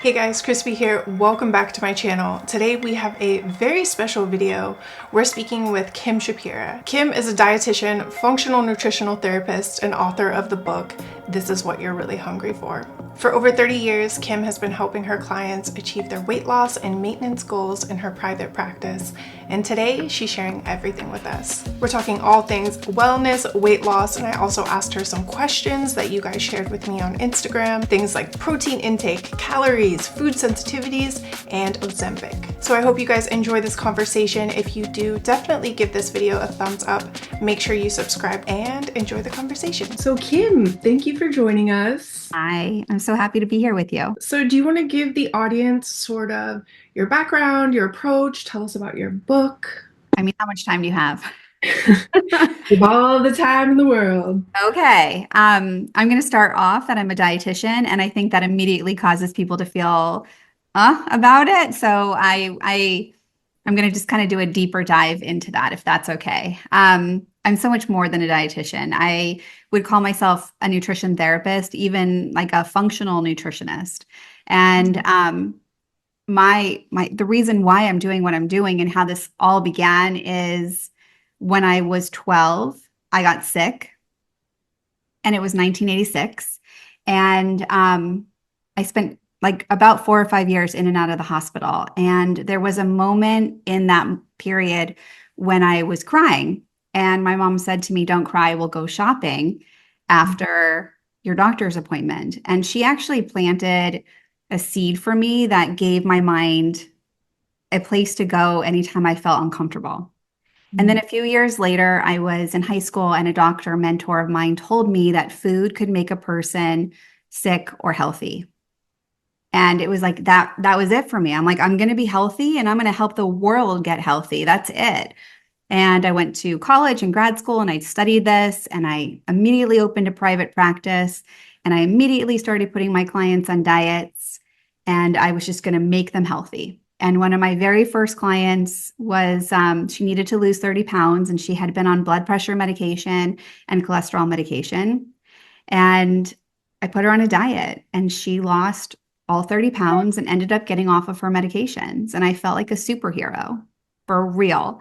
Hey guys, Chrisspy here. Welcome back to my channel. Today we have a very special video. We're speaking with Kim Shapira. Kim is a dietitian, functional nutritional therapist, and author of the book, This Is What You're Really Hungry For. For over 30 years, Kim has been helping her clients achieve their weight loss and maintenance goals in her private practice. And today she's sharing everything with us. We're talking all things wellness, weight loss, and I also asked her some questions that you guys shared with me on Instagram. Things like protein intake, calories, food sensitivities, and Ozempic. So I hope you guys enjoy this conversation. If you do, definitely give this video a thumbs up. Make sure you subscribe and enjoy the conversation. So Kim, thank you for joining us. Hi, I'm so happy to be here with you. So do you want to give the audience sort of your background, your approach, tell us about your book? I mean, how much time do you have? With all the time in the world. Okay. I'm going to start off that I'm a dietitian, and I think that immediately causes people to feel about it. So I'm going to just kind of do a deeper dive into that, if that's okay. I'm so much more than a dietitian. I would call myself a nutrition therapist, even like a functional nutritionist. And the reason why I'm doing what I'm doing and how this all began is when I was 12, I got sick, and it was 1986. And I spent like about 4 or 5 years in and out of the hospital. And there was a moment in that period when I was crying. And my mom said to me, "Don't cry, we'll go shopping after your doctor's appointment." And she actually planted a seed for me that gave my mind a place to go anytime I felt uncomfortable. And then a few years later, I was in high school, and a doctor mentor of mine told me that food could make a person sick or healthy. And it was like that was it for me. I'm like, I'm going to be healthy and I'm going to help the world get healthy. That's it. And I went to college and grad school and I studied this, and I immediately opened a private practice, and I immediately started putting my clients on diets, and I was just going to make them healthy. And one of my very first clients was, she needed to lose 30 pounds, and she had been on blood pressure medication and cholesterol medication. And I put her on a diet, and she lost all 30 pounds and ended up getting off of her medications. And I felt like a superhero for real.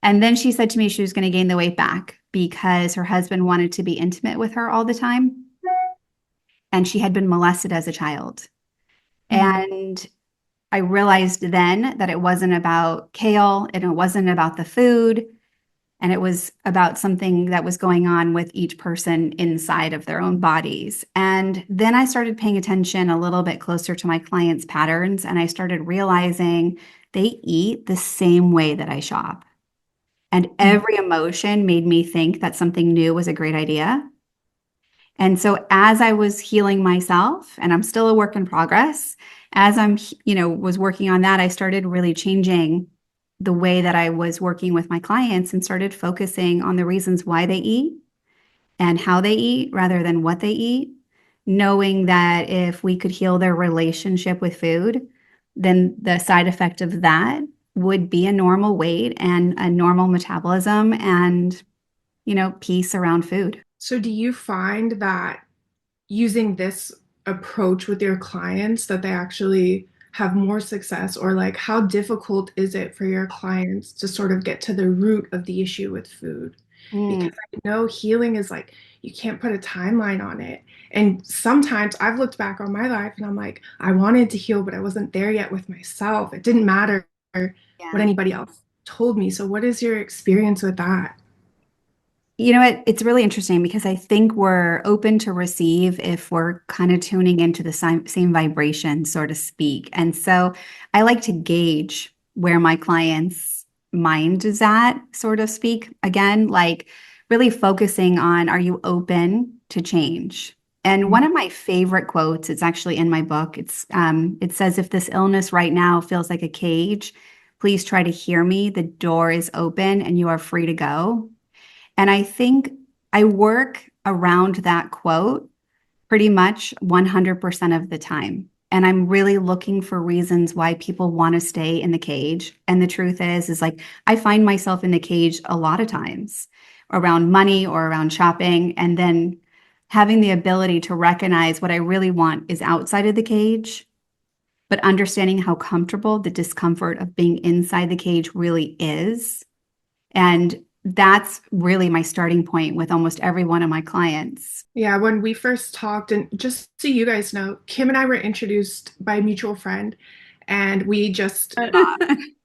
And then she said to me she was going to gain the weight back because her husband wanted to be intimate with her all the time. And she had been molested as a child. And I realized then that it wasn't about kale and it wasn't about the food. And it was about something that was going on with each person inside of their own bodies. And then I started paying attention a little bit closer to my clients' patterns. And I started realizing they eat the same way that I shop. And every emotion made me think that something new was a great idea. And so as I was healing myself, and I'm still a work in progress, as was working on that, I started really changing the way that I was working with my clients and started focusing on the reasons why they eat and how they eat rather than what they eat, knowing that if we could heal their relationship with food, then the side effect of that would be a normal weight and a normal metabolism and, peace around food. So do you find that using this approach with your clients that they actually have more success, or like how difficult is it for your clients to sort of get to the root of the issue with food? Because I know healing is like you can't put a timeline on it. And sometimes I've looked back on my life and I'm like, I wanted to heal, but I wasn't there yet with myself. It didn't matter what Yeah. anybody else told me. So what is your experience with that? You know what? It's really interesting because I think we're open to receive if we're kind of tuning into the same vibration, so to speak. And so I like to gauge where my client's mind is at, so to speak. Again, like really focusing on, are you open to change? And one of my favorite quotes, it's actually in my book. It says, "If this illness right now feels like a cage, please try to hear me. The door is open and you are free to go." And I think I work around that quote pretty much 100% of the time. And I'm really looking for reasons why people want to stay in the cage. And the truth is like I find myself in the cage a lot of times around money or around shopping. And then having the ability to recognize what I really want is outside of the cage but understanding how comfortable the discomfort of being inside the cage really is. And that's really my starting point with almost every one of my clients. Yeah, when we first talked, and just so you guys know, Kim and I were introduced by a mutual friend, and we just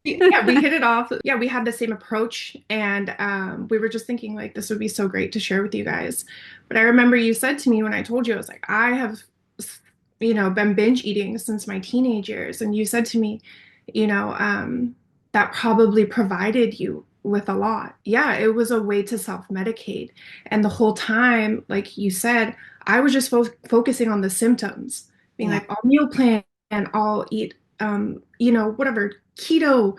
yeah, we hit it off. Yeah, we had the same approach, and we were just thinking like this would be so great to share with you guys. But I remember you said to me when I told you, I was like, I have, been binge eating since my teenage years, and you said to me, you know, that probably provided you with a lot. Yeah, it was a way to self-medicate, and the whole time, like you said, I was just focusing on the symptoms, being Yeah. like, I'll meal plan and I'll eat, whatever keto,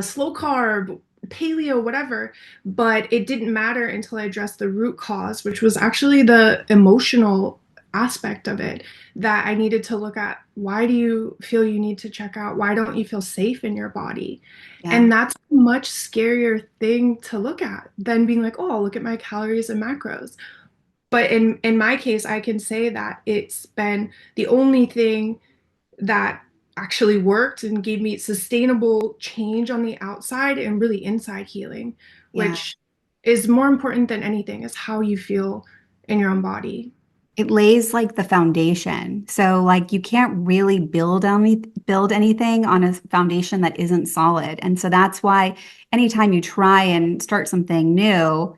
slow carb, paleo, whatever. But it didn't matter until I addressed the root cause, which was actually the emotional aspect of it, that I needed to look at. Why do you feel you need to check out? Why don't you feel safe in your body? Yeah. And that's a much scarier thing to look at than being like, oh, I'll look at my calories and macros. But in my case, I can say that it's been the only thing that actually worked and gave me sustainable change on the outside and really inside healing, Yeah. which is more important than anything, is how you feel in your own body. It lays like the foundation. So like you can't really build anything on a foundation that isn't solid. And so that's why anytime you try and start something new,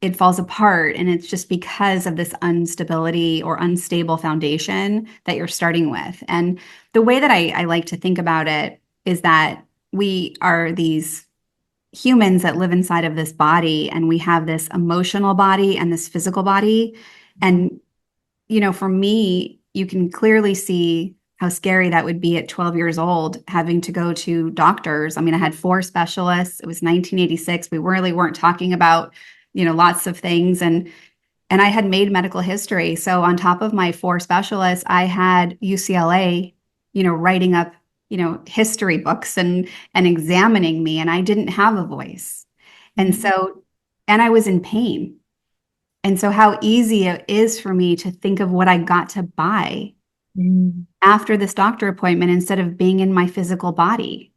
it falls apart. And it's just because of this instability or unstable foundation that you're starting with. And the way that I like to think about it is that we are these humans that live inside of this body, and we have this emotional body and this physical body. And, for me, you can clearly see how scary that would be at 12 years old, having to go to doctors. I mean, I had 4 specialists. It was 1986. We really weren't talking about, lots of things. And I had made medical history. So on top of my 4 specialists, I had UCLA, writing up, history books and examining me, and I didn't have a voice. And so, and I was in pain. And so how easy it is for me to think of what I got to buy Mm. after this doctor appointment instead of being in my physical body.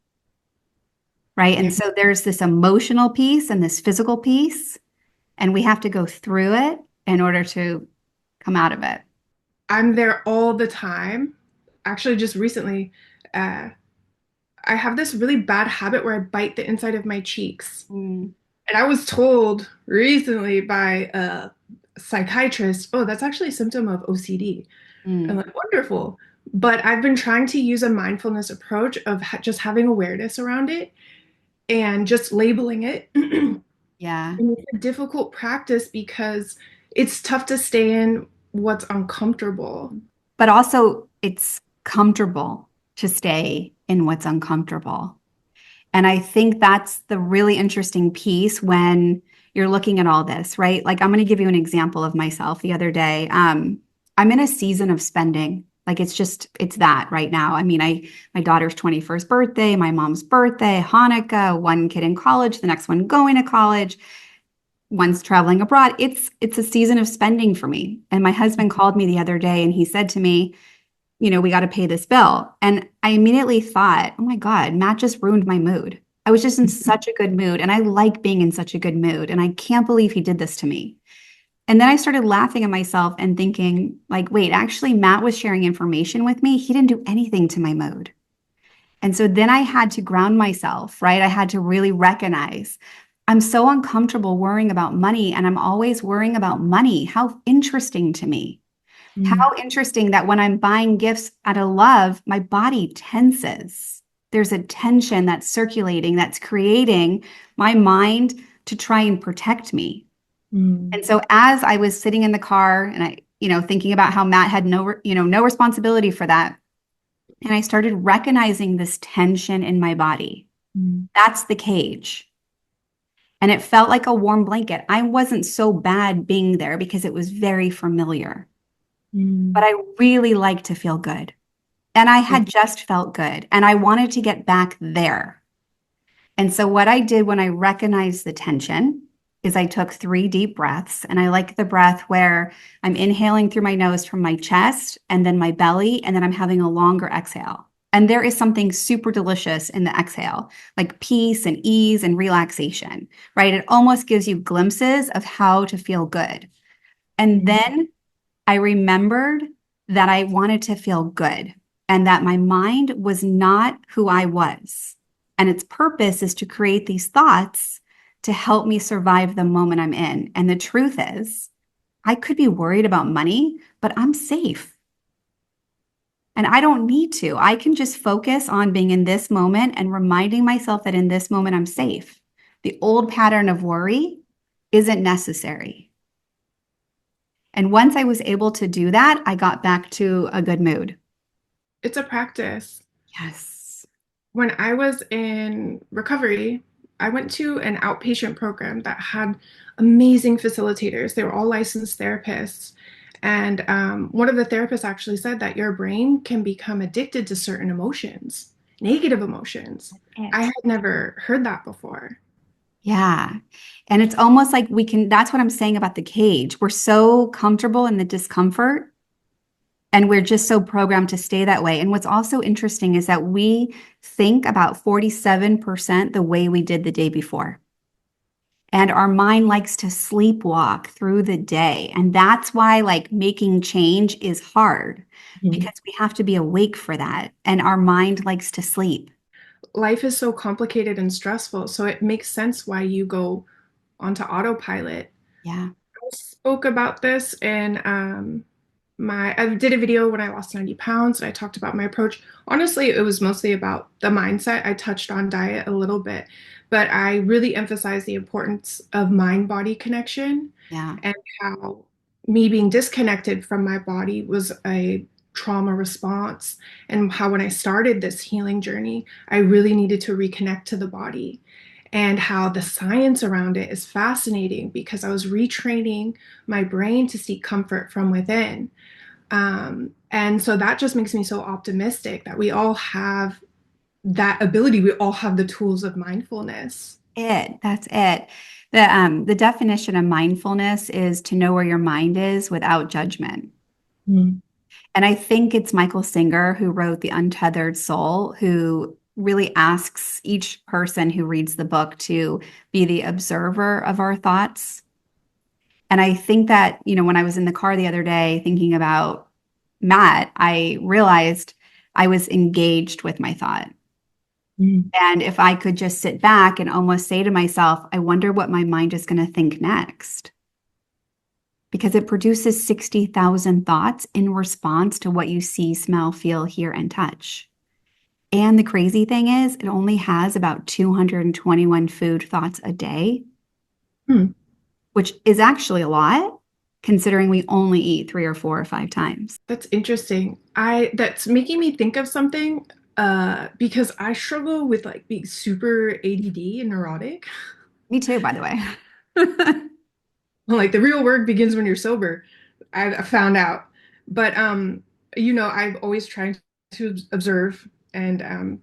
Right. Yeah, And so there's this emotional piece and this physical piece, and we have to go through it in order to come out of it. I'm there all the time. Actually, just recently, uh, I have this really bad habit where I bite the inside of my cheeks. Mm, And I was told recently by a psychiatrist, oh, that's actually a symptom of OCD. I'm mm, like, wonderful. But I've been trying to use a mindfulness approach of just having awareness around it and just labeling it. And yeah. it's a difficult practice because it's tough to stay in what's uncomfortable. But also, it's comfortable to stay in what's uncomfortable. And I think that's the really interesting piece when you're looking at all this, right? Like, I'm going to give you an example of myself the other day. I'm in a season of spending. Like, it's that right now. I mean, my daughter's 21st birthday, my mom's birthday, Hanukkah, one kid in college, the next one going to college, one's traveling abroad. It's a season of spending for me. And my husband called me the other day and he said to me, we got to pay this bill. And I immediately thought, oh my God, Matt just ruined my mood. I was just in such a good mood, and I like being in such a good mood. And I can't believe he did this to me. And then I started laughing at myself and thinking, like, wait, actually, Matt was sharing information with me. He didn't do anything to my mood. And so then I had to ground myself, right? I had to really recognize I'm so uncomfortable worrying about money, and I'm always worrying about money. How interesting to me. Mm. How interesting that when I'm buying gifts out of love, my body tenses. There's a tension that's circulating, that's creating my mind to try and protect me. Mm. And so as I was sitting in the car and I, thinking about how Matt had no responsibility for that, and I started recognizing this tension in my body. Mm. That's the cage. And it felt like a warm blanket. I wasn't so bad being there because it was very familiar. But Mm. I really like to feel good. And I had just felt good and I wanted to get back there. And so what I did when I recognized the tension is I took 3 deep breaths, and I like the breath where I'm inhaling through my nose from my chest and then my belly, and then I'm having a longer exhale. And there is something super delicious in the exhale, like peace and ease and relaxation, right? It almost gives you glimpses of how to feel good. And then I remembered that I wanted to feel good and that my mind was not who I was. And its purpose is to create these thoughts to help me survive the moment I'm in. And the truth is, I could be worried about money, but I'm safe. And I don't need to. I can just focus on being in this moment and reminding myself that in this moment I'm safe. The old pattern of worry isn't necessary. And once I was able to do that, I got back to a good mood. It's a practice. Yes. When I was in recovery, I went to an outpatient program that had amazing facilitators. They were all licensed therapists. And one of the therapists actually said that your brain can become addicted to certain emotions, negative emotions. I It. had never heard that before. Yeah. And it's almost like that's what I'm saying about the cage. We're so comfortable in the discomfort and we're just so programmed to stay that way. And what's also interesting is that we think about 47% the way we did the day before. And our mind likes to sleepwalk through the day. And that's why like making change is hard Mhm. because we have to be awake for that. And our mind likes to sleep. Life is so complicated and stressful, so it makes sense why you go onto autopilot. Yeah. I spoke about this in I did a video when I lost 90 pounds and I talked about my approach. Honestly, it was mostly about the mindset. I touched on diet a little bit, but I really emphasized the importance of mind-body connection Yeah. and how me being disconnected from my body was a trauma response, and how when I started this healing journey, I really needed to reconnect to the body, and how the science around it is fascinating because I was retraining my brain to seek comfort from within. And so that just makes me so optimistic that we all have that ability. We all have the tools of mindfulness. That's it. The definition of mindfulness is to know where your mind is without judgment. Mm. And I think it's Michael Singer who wrote The Untethered Soul, who really asks each person who reads the book to be the observer of our thoughts. And I think that, when I was in the car the other day thinking about Matt, I realized I was engaged with my thought. Mm. And if I could just sit back and almost say to myself, I wonder what my mind is going to think next. Because it produces 60,000 thoughts in response to what you see, smell, feel, hear, and touch. And the crazy thing is, it only has about 221 food thoughts a day, Hmm. which is actually a lot considering we only eat 3 or 4 or 5 times. That's interesting. That's making me think of something because I struggle with like being super ADD and neurotic. Me too, by the way. Like the real work begins when you're sober. I found out. But I've always tried to observe and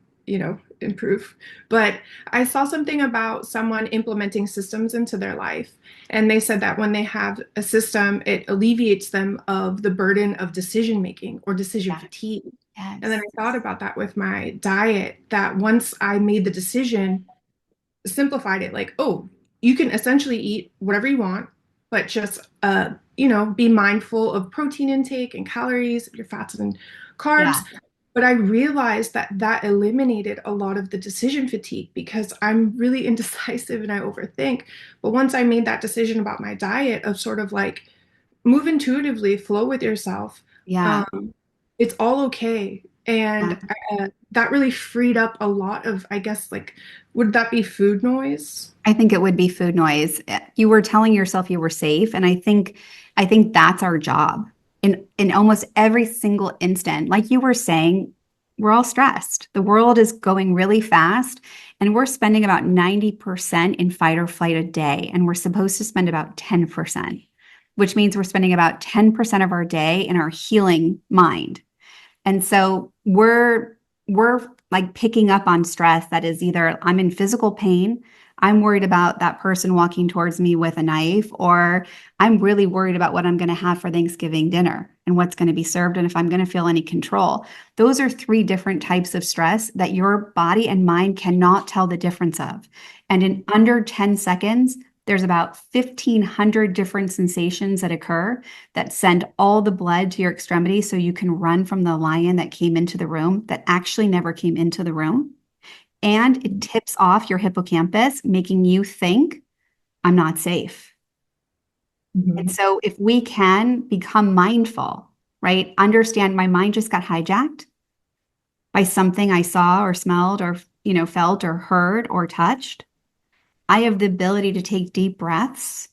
improve. But I saw something about someone implementing systems into their life, and they said that when they have a system, it alleviates them of the burden of decision making or decision Yeah. fatigue. And then Yes. I thought about that with my diet, that once I made the decision, simplified it, like, oh, you can essentially eat whatever you want, but just be mindful of protein intake and calories, your fats and carbs. Yeah. But I realized that that eliminated a lot of the decision fatigue because I'm really indecisive and I overthink. But once I made that decision about my diet of sort of like move intuitively, flow with yourself, Yeah. um, it's all okay. And Yeah. that really freed up a lot of, I guess, like, would that be food noise? I think it would be food noise. You were telling yourself you were safe, and I think that's our job. In almost every single instant, like you were saying, we're all stressed. The world is going really fast, and we're spending about 90% in fight or flight a day, and we're supposed to spend about 10%, which means we're spending about 10% of our day in our healing mind. And so we're we're like picking up on stress that is either I'm in physical pain, I'm worried about that person walking towards me with a knife, or I'm really worried about what I'm going to have for Thanksgiving dinner and what's going to be served and if I'm going to feel any control. Those are three different types of stress that your body and mind cannot tell the difference of. And in under 10 seconds, there's about 1,500 different sensations that occur that send all the blood to your extremities so you can run from the lion that came into the room that actually never came into the room. And it tips off your hippocampus, making you think, I'm not safe. And Mhm. so if we can become mindful, right? Understand my mind just got hijacked by something I saw or smelled or, felt or heard or touched. I have the ability to take deep breaths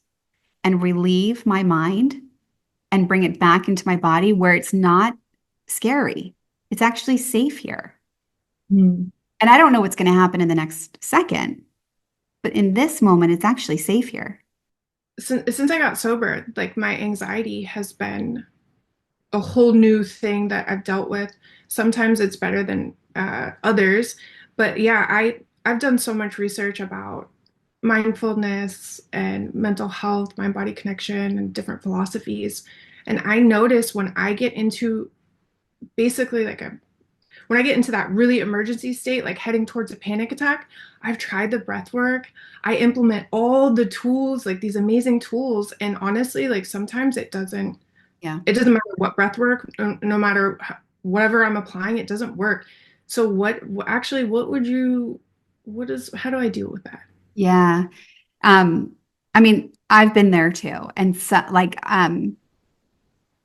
and relieve my mind and bring it back into my body where it's not scary. It's actually safe here. Mhm. And I don't know what's going to happen in the next second, but in this moment, it's actually safe here. Since I got sober, like my anxiety has been a whole new thing that I've dealt with. Sometimes it's better than others, but yeah, I've done so much research about mindfulness and mental health, mind body connection, and different philosophies. And I notice when I get into basically like a when I get into that really emergency state, like heading towards a panic attack, I've tried the breath work. I implement all the tools, like these amazing tools. And honestly, like sometimes Yeah. it doesn't matter what breath work, no matter whatever I'm applying, it doesn't work. So actually, how do I deal with that? Yeah. Um, I mean, I've been there too. And so like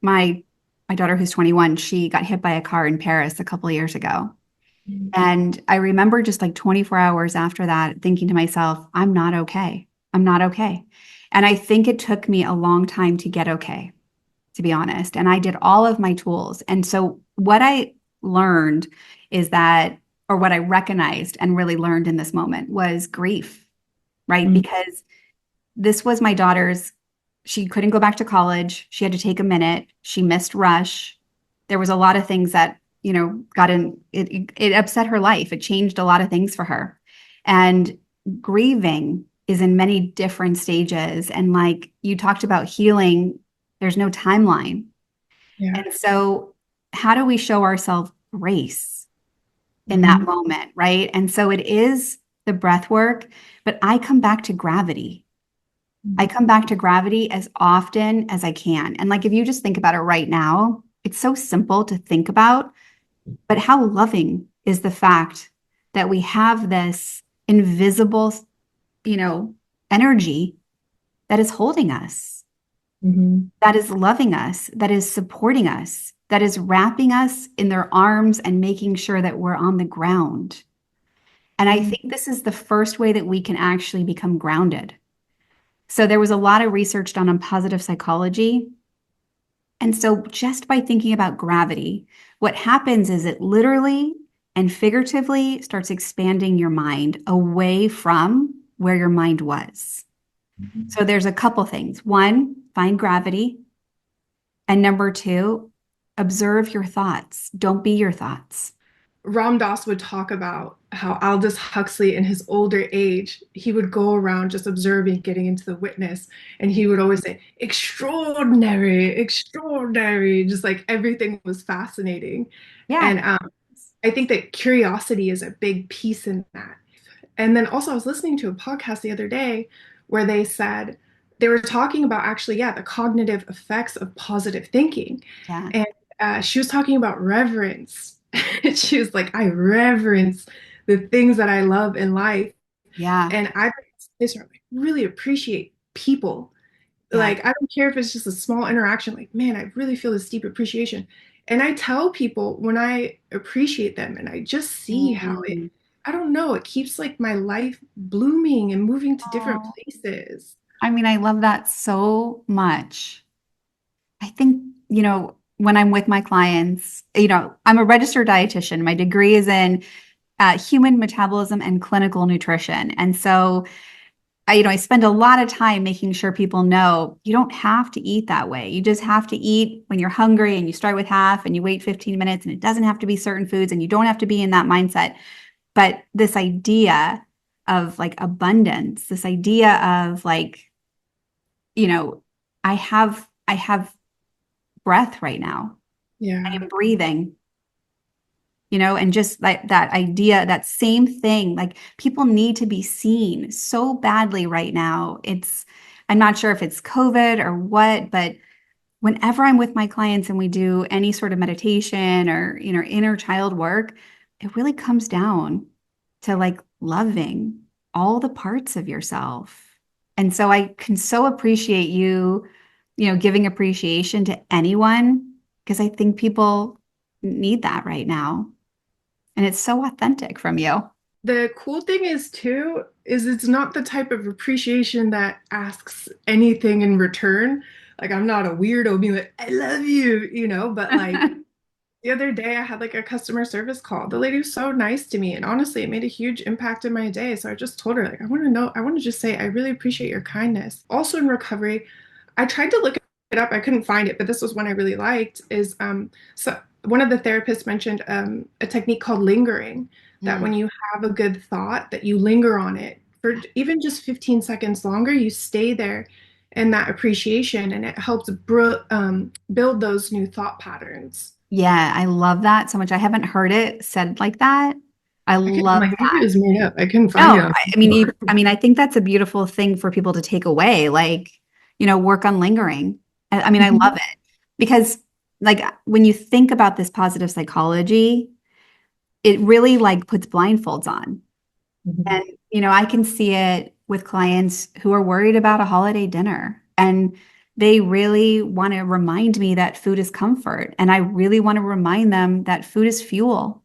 my my daughter who's 21, she got hit by a car in Paris a couple of years ago. And I remember just like 24 hours after that thinking to myself, I'm not okay. I'm not okay. And I think it took me a long time to get okay, to be honest. And I did all of my tools. And so what I learned is that, or what I recognized and really learned in this moment was grief, right? Mm, Because this was my daughter's, she couldn't go back to college. She had to take a minute. She missed rush. There was a lot of things that, got in, it upset her life. It changed a lot of things for her. And grieving is in many different stages. And like you talked about healing, there's no timeline. yeah. And so, how do we show ourselves grace in that Mhm. moment? Right. And so, it is the breath work, but I come back to gravity. I come back to gravity as often as I can. And like, if you just think about it right now, it's so simple to think about, but how loving is the fact that we have this invisible, you know, energy that is holding us, Mhm. that is loving us, that is supporting us, that is wrapping us in their arms and making sure that we're on the ground. And I Mhm. think this is the first way that we can actually become grounded. So there was a lot of research done on positive psychology. And so just by thinking about gravity, what happens is it literally and figuratively starts expanding your mind away from where your mind was. So there's a couple things. One, find gravity. And number two, observe your thoughts. Don't be your thoughts. Ram Dass would talk about how Aldous Huxley, in his older age, he would go around just observing, getting into the witness, and he would always say, "Extraordinary, extraordinary," just like everything was fascinating. Yeah. And I think that curiosity is a big piece in that. And then also, I was listening to a podcast the other day where they were talking about actually, yeah, the cognitive effects of positive thinking. Yeah. And she was talking about reverence. She was like, I reverence the things that I love in life. Yeah. And I really appreciate people. Yeah. Like, I don't care if it's just a small interaction, like, man, I really feel this deep appreciation. And I tell people when I appreciate them and I just see how Mhm. I don't know, it keeps like my life blooming and moving to different Oh, places. I mean, I love that so much. I think, when I'm with my clients, I'm a registered dietitian. My degree is in human metabolism and clinical nutrition. And so I spend a lot of time making sure people know you don't have to eat that way. You just have to eat when you're hungry, and you start with half and you wait 15 minutes, and it doesn't have to be certain foods, and you don't have to be in that mindset. But this idea of like abundance, this idea of like, you know, I have breath right now. I Yeah. am breathing, and just like that idea, that same thing, like people need to be seen so badly right now. I'm not sure if it's COVID or what, but whenever I'm with my clients and we do any sort of meditation or, inner child work, it really comes down to like loving all the parts of yourself. And so I can so appreciate you, giving appreciation to anyone, because I think people need that right now. And it's so authentic from you. The cool thing is too, is it's not the type of appreciation that asks anything in return. Like I'm not a weirdo being like, I love you, but like the other day I had like a customer service call. The lady was so nice to me, and honestly, it made a huge impact in my day. So I just told her, like, I want to just say I really appreciate your kindness. Also in recovery, I tried to look it up. I couldn't find it, but this was one I really liked. Is so one of the therapists mentioned a technique called lingering. That when Mm. you have a good thought, that you linger on it for even just 15 seconds longer. You stay there in that appreciation, and it helps build those new thought patterns. Yeah, I love that so much. I haven't heard it said like that. I I'm love like, maybe it that. was made up. I couldn't find it No, on I think that's a beautiful thing for people to take away, like, work on lingering. I love Mhm. it because like when you think about this positive psychology, it really like puts blindfolds on. Mhm. And, I can see it with clients who are worried about a holiday dinner, and they really want to remind me that food is comfort. And I really want to remind them that food is fuel.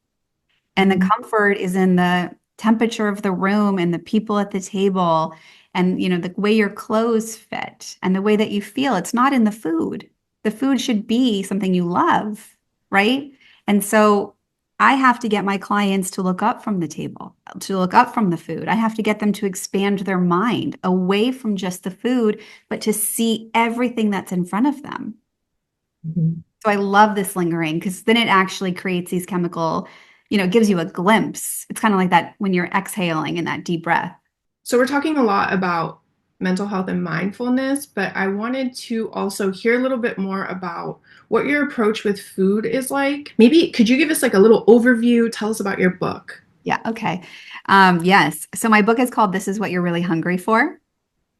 And the Mhm. comfort is in the temperature of the room and the people at the table and, the way your clothes fit and the way that you feel. It's not in the food. The food should be something you love, right? And so I have to get my clients to look up from the table, to look up from the food. I have to get them to expand their mind away from just the food, but to see everything that's in front of them. Mhm. So I love this lingering because then it actually creates these chemical, gives you a glimpse. It's kind of like that when you're exhaling in that deep breath. So we're talking a lot about mental health and mindfulness, but I wanted to also hear a little bit more about what your approach with food is like. Maybe could you give us like a little overview? Tell us about your book. Yeah. Okay. Yes. So my book is called This Is What You're Really Hungry For.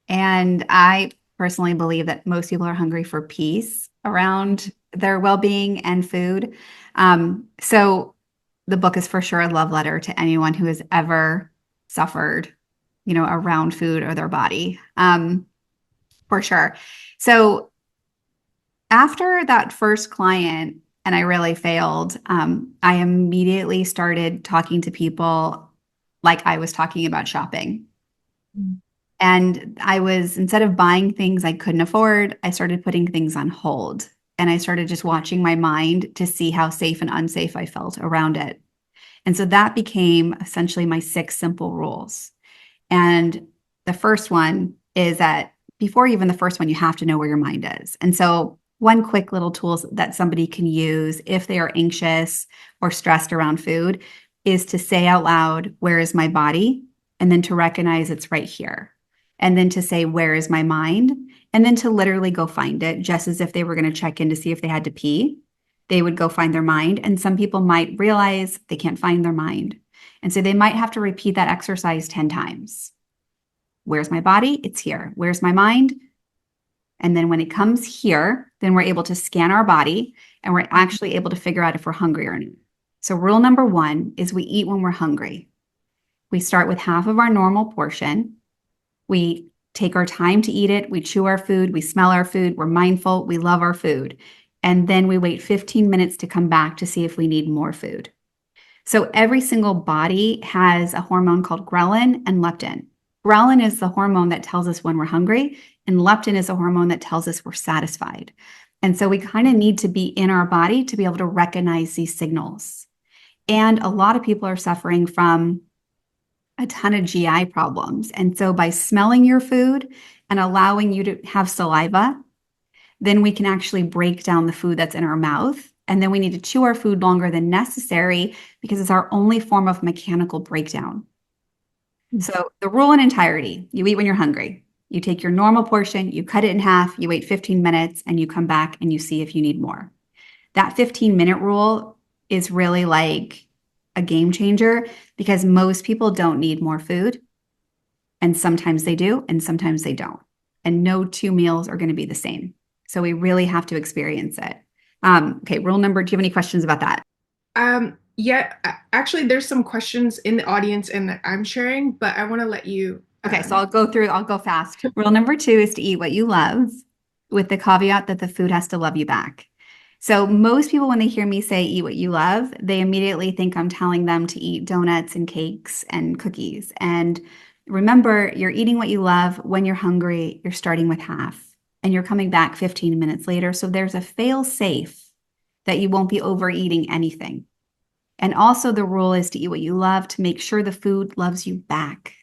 And I personally believe that most people are hungry for peace around their well-being and food. So the book is for sure a love letter to anyone who has ever suffered, around food or their body, for sure. So after that first client, and I really failed, I immediately started talking to people like I was talking about shopping. And instead of buying things I couldn't afford, I started putting things on hold. And I started just watching my mind to see how safe and unsafe I felt around it. And so that became essentially my 6 simple rules. And the first one is that before even the first one, you have to know where your mind is. And so one quick little tool that somebody can use if they are anxious or stressed around food is to say out loud, "Where is my body?" And then to recognize it's right here. And then to say, "Where is my mind?" And then to literally go find it, just as if they were going to check in to see if they had to pee. They would go find their mind. And some people might realize they can't find their mind. And so they might have to repeat that exercise 10 times. Where's my body? It's here. Where's my mind? And then when it comes here, then we're able to scan our body and we're actually able to figure out if we're hungry or not. So, rule number one is we eat when we're hungry. We start with half of our normal portion. We take our time to eat it. We chew our food. We smell our food. We're mindful. We love our food. And then we wait 15 minutes to come back to see if we need more food. So every single body has a hormone called ghrelin and leptin. Ghrelin is the hormone that tells us when we're hungry, and leptin is a hormone that tells us we're satisfied. And so we kind of need to be in our body to be able to recognize these signals. And a lot of people are suffering from a ton of GI problems. And so by smelling your food and allowing you to have saliva, then we can actually break down the food that's in our mouth. And then we need to chew our food longer than necessary because it's our only form of mechanical breakdown. So the rule in entirety, you eat when you're hungry. You take your normal portion, you cut it in half, you wait 15 minutes, and you come back and you see if you need more. That 15-minute rule is really like a game changer because most people don't need more food. And sometimes they do, and sometimes they don't. And no two meals are going to be the same. So we really have to experience it. Okay, rule number, do you have any questions about that? Yeah, actually, there's some questions in the audience and that I'm sharing, but I want to let you. Okay, so I'll go fast. Rule number 2 is to eat what you love with the caveat that the food has to love you back. So most people, when they hear me say eat what you love, they immediately think I'm telling them to eat donuts and cakes and cookies. And remember, you're eating what you love when you're hungry, you're starting with half and you're coming back 15 minutes later. So there's a fail safe that you won't be overeating anything. And also the rule is to eat what you love to make sure the food loves you back.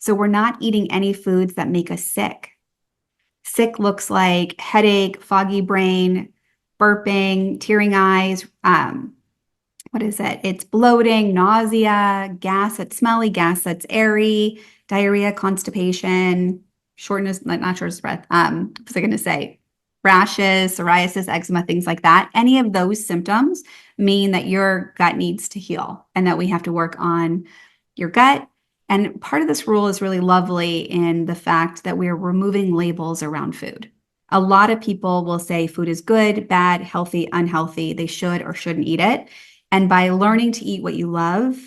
So we're not eating any foods that make us sick. Sick looks like headache, foggy brain, burping, tearing eyes. What is it? It's bloating, nausea, gas that's smelly, gas that's airy, diarrhea, constipation, shortness, not shortness of breath. What was I going to say? Rashes, psoriasis, eczema, things like that. Any of those symptoms mean that your gut needs to heal and that we have to work on your gut. And part of this rule is really lovely in the fact that we're removing labels around food. A lot of people will say food is good, bad, healthy, unhealthy. They should or shouldn't eat it. And by learning to eat what you love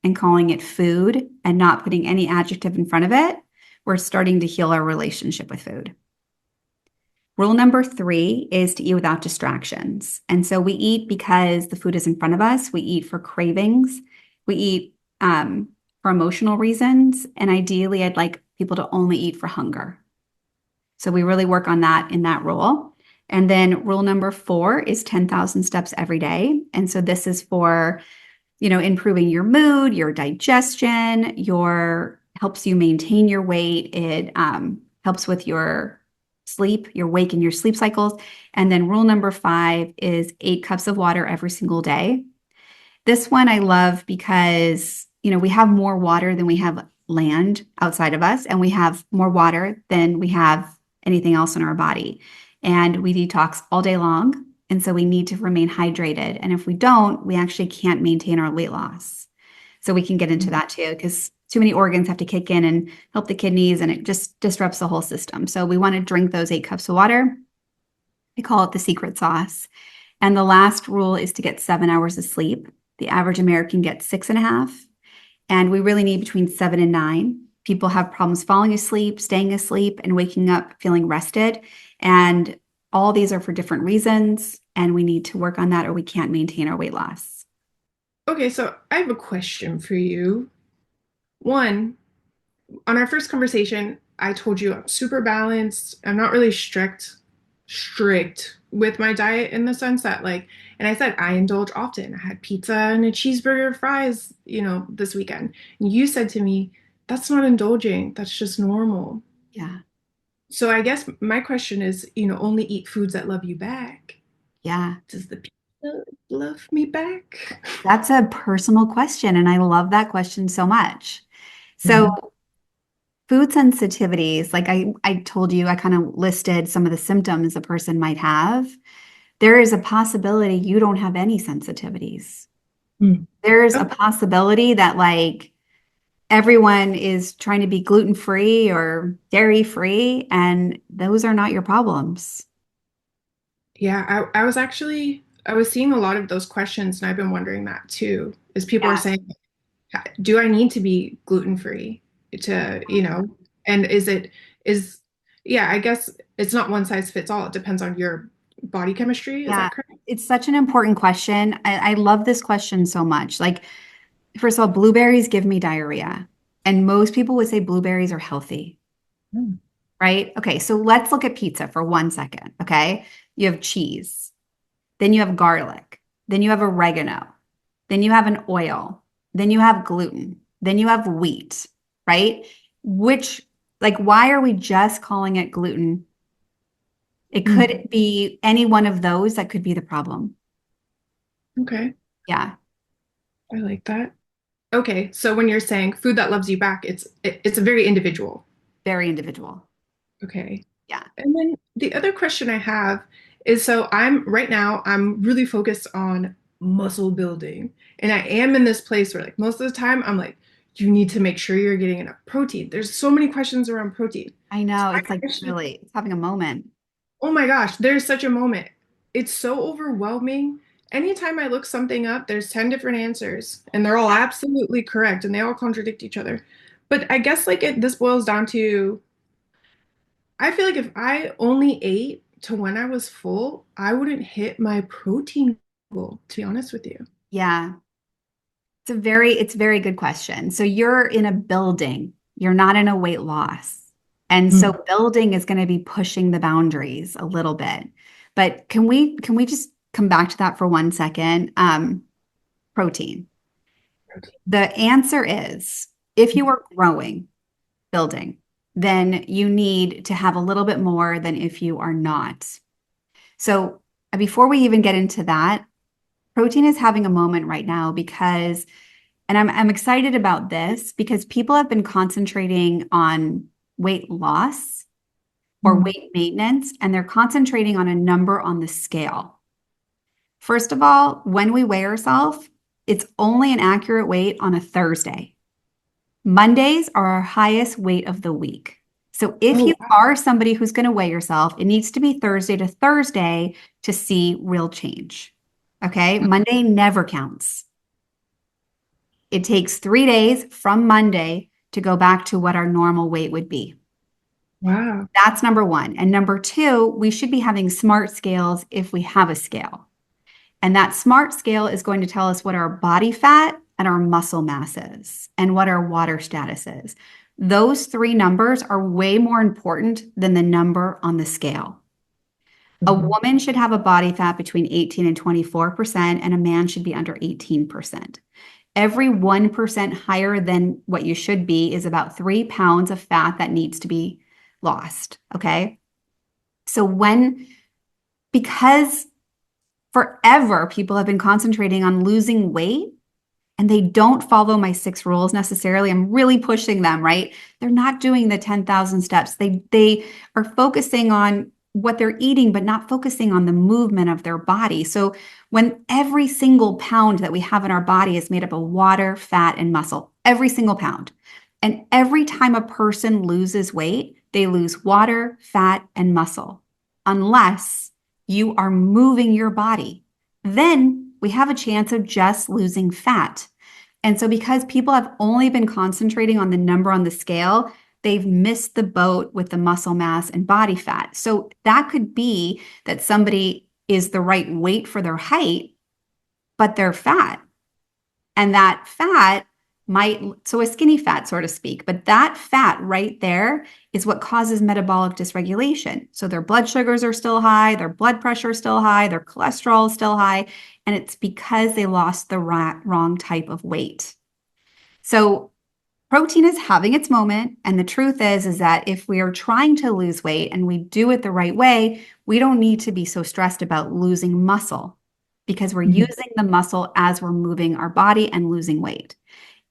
and calling it food and not putting any adjective in front of it, we're starting to heal our relationship with food. Rule number 3 is to eat without distractions. And so we eat because the food is in front of us. We eat for cravings. We eat for emotional reasons. And ideally, I'd like people to only eat for hunger. So we really work on that in that rule. And then rule number 4 is 10,000 steps every day. And so this is for, improving your mood, your digestion, helps you maintain your weight. It helps with your sleep, your wake and your sleep cycles. And then rule number 5 is 8 cups of water every single day. This one I love because, we have more water than we have land outside of us, and we have more water than we have anything else in our body. And we detox all day long. And so we need to remain hydrated. And if we don't, we actually can't maintain our weight loss. So we can get into that too, because too many organs have to kick in and help the kidneys, and it just disrupts the whole system. So we want to drink those 8 cups of water. I call it the secret sauce. And the last rule is to get 7 hours of sleep. The average American gets 6.5. And we really need between 7 and 9. People have problems falling asleep, staying asleep, and waking up feeling rested. And all these are for different reasons. And we need to work on that or we can't maintain our weight loss. Okay, so I have a question for you. One, on our first conversation, I told you I'm super balanced. I'm not really strict with my diet in the sense that and I said I indulge often. I had pizza and a cheeseburger, fries, this weekend. And you said to me, that's not indulging. That's just normal. Yeah. So I guess my question is, only eat foods that love you back. Yeah. Does the pizza love me back? That's a personal question. And I love that question so much. So food sensitivities, like I told you, I kind of listed some of the symptoms a person might have. There is a possibility you don't have any sensitivities. There's a possibility that everyone is trying to be gluten-free or dairy-free, and those are not your problems. Yeah, I was seeing a lot of those questions, and I've been wondering that too. Is people are saying, do I need to be gluten-free to, and I guess it's not one size fits all. It depends on your body chemistry. Is that correct? It's such an important question. I love this question so much. First of all, blueberries give me diarrhea. And most people would say blueberries are healthy, right? Okay, so let's look at pizza for 1 second, okay? You have cheese, then you have garlic, then you have oregano, then you have an oil, then you have gluten. then you have wheat, right? Which, like, why are we just calling it gluten? It Mm. could be any one of those that could be the problem. Okay. Yeah, I like that. Okay, so when you're saying food that loves you back, it's a very individual. very individual. Okay. Yeah. And then the other question I have is so I'm right now, I'm really focused on muscle building. And I am in this place where like most of the time I'm like, you need to make sure you're getting enough protein. There's so many questions around protein. I So know. my It's like question, really, it's having a moment. oh my gosh, there's such a moment. It's so overwhelming. Anytime I look something up, there's 10 different answers and they're all absolutely correct and they all contradict each other. But I guess like this boils down to I feel like if I only ate to when I was full, I wouldn't hit my protein goal, to be honest with you. Yeah. It's a very good question. So you're in a building, you're not in a weight loss. And so Mm. building is going to be pushing the boundaries a little bit. But can we just come back to that for 1 second? Protein. The answer is if you are growing, building, then you need to have a little bit more than if you are not. So before we even get into that, protein is having a moment right now because, and I'm excited about this because people have been concentrating on weight loss or Mm. weight maintenance, and they're concentrating on a number on the scale. First of all, when we weigh ourselves, it's only an accurate weight on a Thursday. Mondays are our highest weight of the week. So if you Oh, wow. are somebody who's going to weigh yourself, it needs to be Thursday to Thursday to see real change. Okay. Monday never counts. It takes 3 days from Monday to go back to what our normal weight would be. Wow. That's number one. And number two, we should be having smart scales if we have a scale. And that smart scale is going to tell us what our body fat and our muscle mass is and what our water status is. Those three numbers are way more important than the number on the scale. A Mhm. woman should have a body fat between 18 and 24%, and a man should be under 18%. Every 1% higher than what you should be is about 3 pounds of fat that needs to be lost. Okay. So because forever people have been concentrating on losing weight and they don't follow my 6 rules necessarily. I'm really pushing them, right? They're not doing the 10,000 steps. They are focusing on what they're eating, but not focusing on the movement of their body. So when every single pound that we have in our body is made up of water, fat, and muscle, every single pound. And every time a person loses weight, they lose water, fat, and muscle, unless you are moving your body. Then we have a chance of just losing fat. And so, because people have only been concentrating on the number on the scale, they've missed the boat with the muscle mass and body fat. So, that could be that somebody is the right weight for their height, but they're fat. And that fat might, so a skinny fat, so to speak, but that fat right there is what causes metabolic dysregulation. So their blood sugars are still high, their blood pressure is still high, their cholesterol is still high, and it's because they lost the wrong type of weight. So protein is having its moment, and the truth is that if we are trying to lose weight and we do it the right way, we don't need to be so stressed about losing muscle because we're Mhm. using the muscle as we're moving our body and losing weight.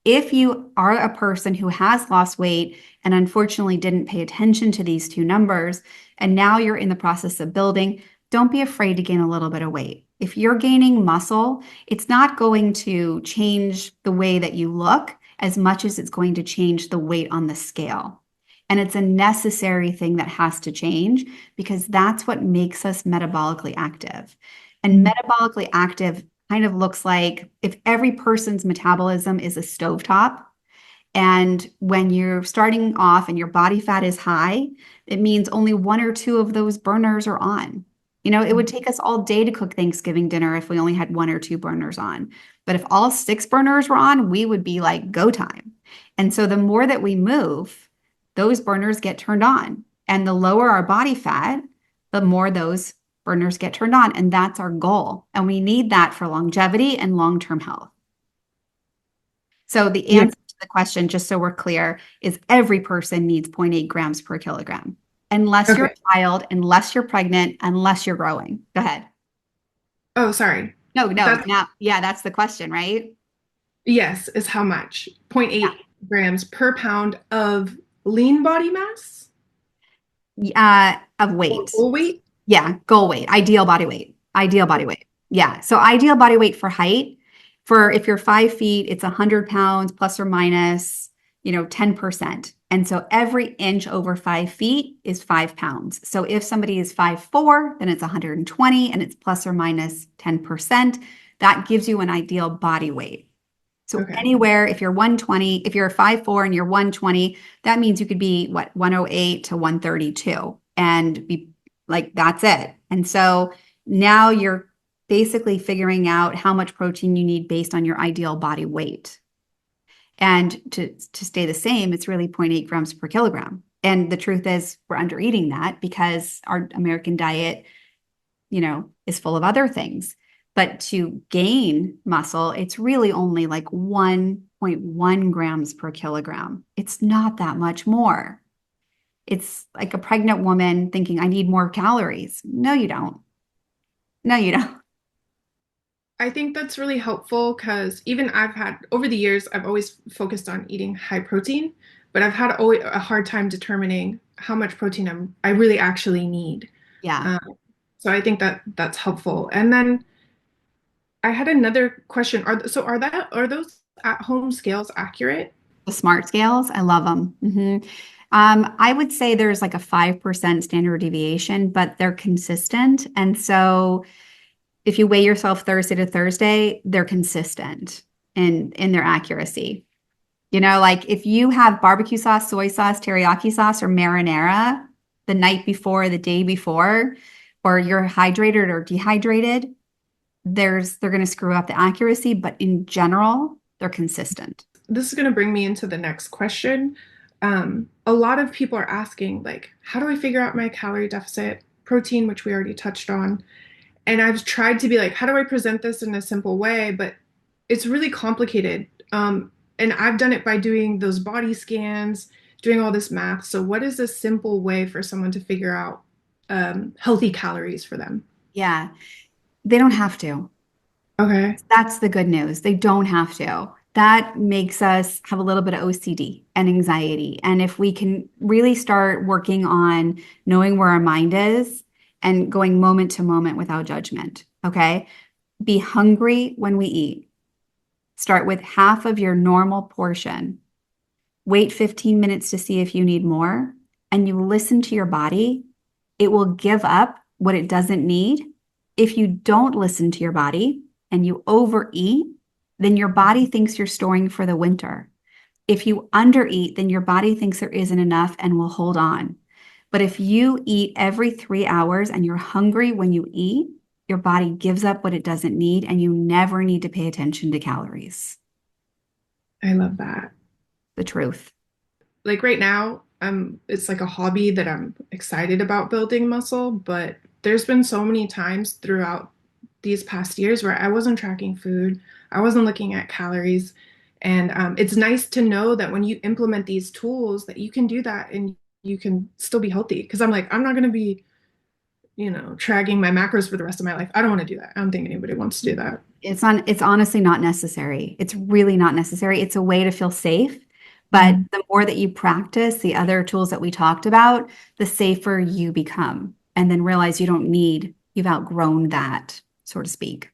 If you are a person who has lost weight and unfortunately didn't pay attention to these two numbers, and now you're in the process of building, don't be afraid to gain a little bit of weight. If you're gaining muscle, it's not going to change the way that you look as much as it's going to change the weight on the scale. And it's a necessary thing that has to change because that's what makes us metabolically active. And Mhm. metabolically active kind of looks like if every person's metabolism is a stovetop, and when you're starting off and your body fat is high, it means only one or two of those burners are on. It would take us all day to cook Thanksgiving dinner if we only had one or two burners on. But if all 6 burners were on, we would be like go time. And so the more that we move, those burners get turned on. And the lower our body fat, the more those burners get turned on. And that's our goal. And we need that for longevity and long term health. So the Yeah. answer to the question, just so we're clear, is every person needs zero 0.8 grams per kilogram, unless you're Okay. a child, unless you're pregnant, unless you're growing. Go ahead. Oh, sorry. No, no, That's now, yeah, that's the question, right? yes, is how much? zero point Yeah. 0.8 grams per pound of lean body mass Of or weight. full weight? Yeah, goal weight, ideal body weight, ideal body weight. Yeah. So ideal body weight for height, for if you're 5 feet, it's 100 pounds plus or minus, 10%. And so every inch over 5 feet is 5 pounds. So if somebody is 5'4", then it's 120 and it's plus or minus 10%. That gives you an ideal body weight. So Okay. anywhere, if you're 120, if you're 5'4" and you're 120, that means you could be what, 108 to 132 and be like, that's it. And so now you're basically figuring out how much protein you need based on your ideal body weight. And to stay the same, it's really zero 0.8 grams per kilogram. And the truth is, we're under eating that because our American diet, is full of other things. But to gain muscle, it's really only like 1.1 grams per kilogram. It's not that much more. It's like a pregnant woman thinking, I need more calories. No, you don't. No, you don't. I think that's really helpful because even I've had over the years, I've always focused on eating high protein, but I've had always a hard time determining how much protein I really actually need. Yeah. Um, so I think that that's helpful. And then I had another question. Are those at-home scales accurate? The smart scales, I love them. I would say there's like a 5% standard deviation, but they're consistent. And so if you weigh yourself Thursday to Thursday, they're consistent in their accuracy. Like if you have barbecue sauce, soy sauce, teriyaki sauce, or marinara the night before, the day before, or you're hydrated or dehydrated, they're going to screw up the accuracy, but in general, they're consistent. This is going to bring me into the next question. A lot of people are asking, like, how do I figure out my calorie deficit? Protein, which we already touched on. And I've tried to be like, how do I present this in a simple way? But it's really complicated. And I've done it by doing those body scans, doing all this math. So, what is a simple way for someone to figure out healthy calories for them? Yeah, they don't have to. Okay. That's the good news. They don't have to. That makes us have a little bit of OCD and anxiety. And if we can really start working on knowing where our mind is and going moment to moment without judgment, okay? Be hungry when we eat. Start with half of your normal portion. Wait 15 minutes to see if you need more. And you listen to your body. It will give up what it doesn't need. If you don't listen to your body and you overeat, then your body thinks you're storing for the winter. If you undereat, then your body thinks there isn't enough and will hold on. But if you eat every 3 hours and you're hungry when you eat, your body gives up what it doesn't need, and you never need to pay attention to calories. I love that. The truth. Like right now, it's like a hobby that I'm excited about building muscle, but there's been so many times throughout these past years where I wasn't tracking food, I wasn't looking at calories, and it's nice to know that when you implement these tools that you can do that and you can still be healthy. Because I'm like, I'm not going to be, tracking my macros for the rest of my life. I don't want to do that. I don't think anybody wants to do that. It's honestly not necessary. It's really not necessary. It's a way to feel safe. But Mhm. the more that you practice the other tools that we talked about, the safer you become. And then realize you've outgrown that, so to speak.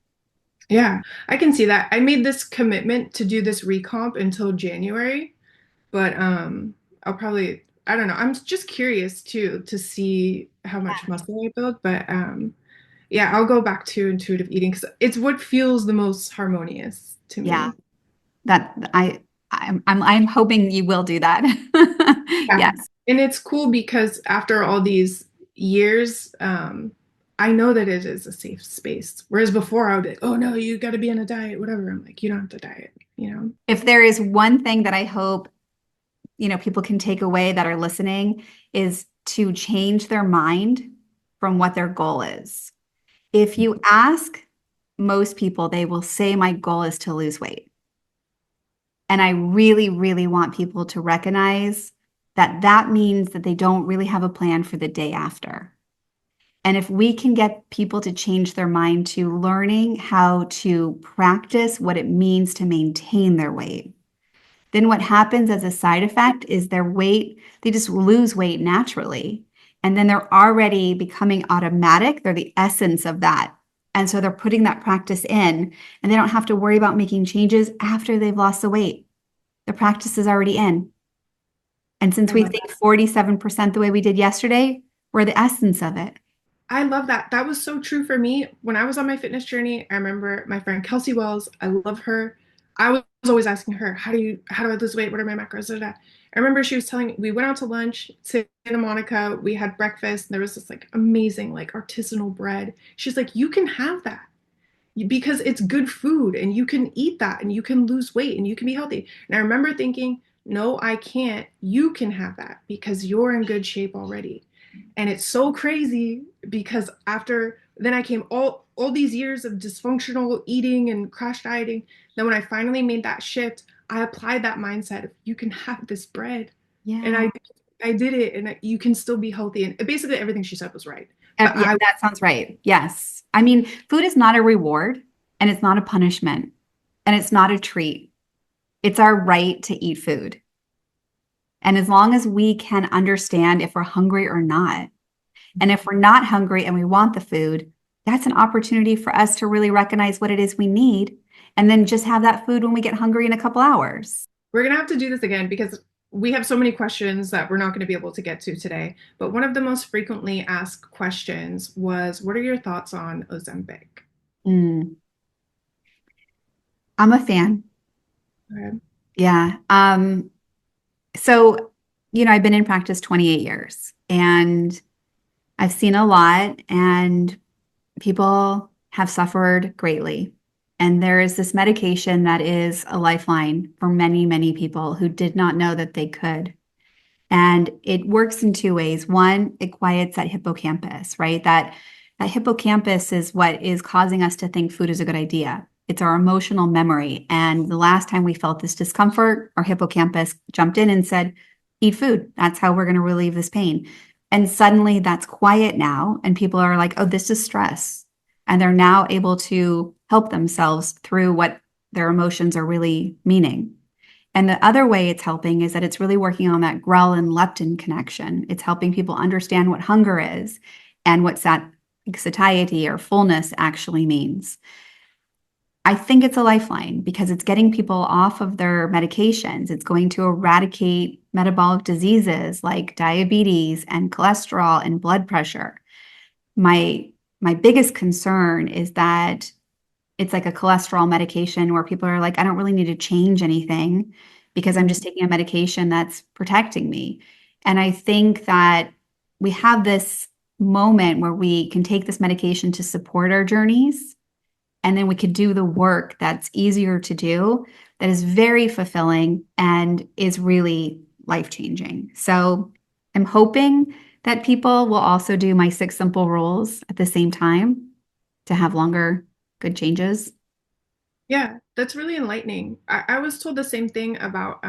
Yeah, I can see that. I made this commitment to do this recomp until January, but I'll probably I don't know. I'm just curious too to see how much muscle I build, but yeah, I'll go back to intuitive eating because it's what feels the most harmonious to Yeah, me. that I'm hoping you will do that. Yeah. Yes. And it's cool because after all these years, I know that it is a safe space. Whereas before I would be like, oh no, you got to be on a diet, whatever. I'm like, you don't have to diet. If there is one thing that I hope, people can take away that are listening is to change their mind from what their goal is. If you ask most people, they will say, my goal is to lose weight. And I really, really want people to recognize that that means that they don't really have a plan for the day after. And if we can get people to change their mind to learning how to practice what it means to maintain their weight, then what happens as a side effect is their weight, they just lose weight naturally. And then they're already becoming automatic. They're the essence of that. And so they're putting that practice in, and they don't have to worry about making changes after they've lost the weight. The practice is already in. And since I we love think 47% the way we did yesterday, we're the essence of it. I love that. That was so true for me. When I was on my fitness journey, I remember my friend Kelsey Wells, I love her. I was always asking her, how do I lose weight? What are my macros? Da, da. I remember she was telling me, we went out to lunch to Santa Monica, we had breakfast, and there was this like amazing, like artisanal bread. She's like, you can have that because it's good food and you can eat that and you can lose weight and you can be healthy. And I remember thinking, no, I can't. You can have that because you're in good shape already. And it's so crazy because after then I came all these years of dysfunctional eating and crash dieting. Then when I finally made that shift, I applied that mindset of you can have this bread. And Yeah. I did it and you can still be healthy. And basically everything she said was right. But Yeah, I that sounds right. Yes. I mean, food is not a reward and it's not a punishment and it's not a treat. It's our right to eat food. And as long as we can understand if we're hungry or not, and if we're not hungry and we want the food, that's an opportunity for us to really recognize what it is we need and then just have that food when we get hungry in a couple hours. we're gonna have to do this again because we have so many questions that we're not going to be able to get to today. But one of the most frequently asked questions was, what are your thoughts on Ozempic? Mm, I'm a fan. Okay. Yeah. So, I've been in practice 28 years and I've seen a lot, and people have suffered greatly. And there is this medication that is a lifeline for many, many people who did not know that they could. And it works in two ways. One, it quiets that hippocampus, right? That hippocampus is what is causing us to think food is a good idea. It's our emotional memory. And the last time we felt this discomfort, our hippocampus jumped in and said, eat food. That's how we're going to relieve this pain. And suddenly that's quiet now. And people are like, oh, this is stress. And they're now able to help themselves through what their emotions are really meaning. And the other way it's helping is that it's really working on that ghrelin leptin connection. It's helping people understand what hunger is and what satiety or fullness actually means. I think it's a lifeline because it's getting people off of their medications. It's going to eradicate metabolic diseases like diabetes and cholesterol and blood pressure. My biggest concern is that it's like a cholesterol medication where people are like, I don't really need to change anything because I'm just taking a medication that's protecting me. And I think that we have this moment where we can take this medication to support our journeys, and then we could do the work that's easier to do, that is very fulfilling and is really life-changing. So I'm hoping that people will also do my 6 simple rules at the same time to have longer good changes. Yeah, that's really enlightening. I was told the same thing about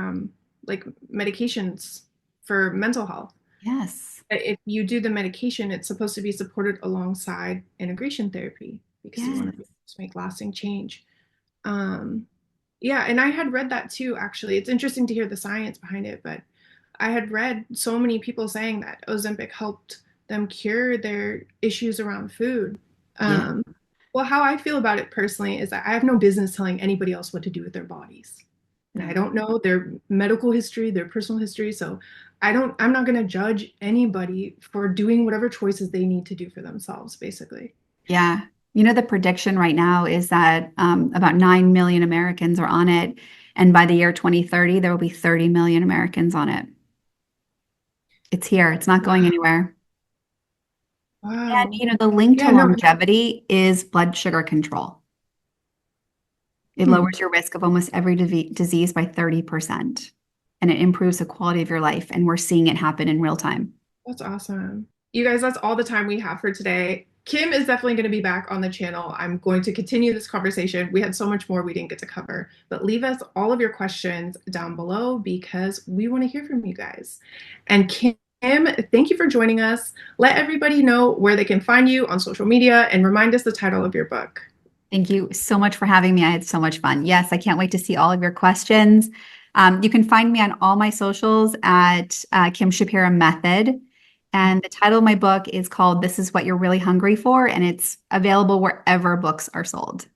like medications for mental health. Yes. If you do the medication, it's supposed to be supported alongside integration therapy because you want to Yes. make lasting change. Um, yeah, and I had read that too, actually. It's interesting to hear the science behind it, but I had read so many people saying that Ozempic helped them cure their issues around food. Yeah. Um, well, how I feel about it personally is that I have no business telling anybody else what to do with their bodies. And I Yeah. don't know their medical history, their personal history. So I'm not going to judge anybody for doing whatever choices they need to do for themselves, basically. Yeah. The prediction right now is that about 9 million Americans are on it. And by the year 2030, there will be 30 million Americans on it. It's here. It's not going Wow. anywhere. And, Wow. the link to Yeah, no, longevity is blood sugar control. It hmm, lowers your risk of almost every disease by 30%. And it improves the quality of your life. And we're seeing it happen in real time. that's awesome. You guys, that's all the time we have for today. Kim is definitely going to be back on the channel. I'm going to continue this conversation. We had so much more we didn't get to cover, but leave us all of your questions down below because we want to hear from you guys. And Kim, thank you for joining us. Let everybody know where they can find you on social media and remind us the title of your book. Thank you so much for having me. I had so much fun. Yes, I can't wait to see all of your questions. You can find me on all my socials at Kim Shapira Method. And the title of my book is called This Is What You're Really Hungry For, and it's available wherever books are sold.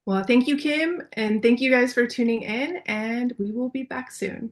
Well, thank you, Kim, and thank you guys for tuning in, and we will be back soon.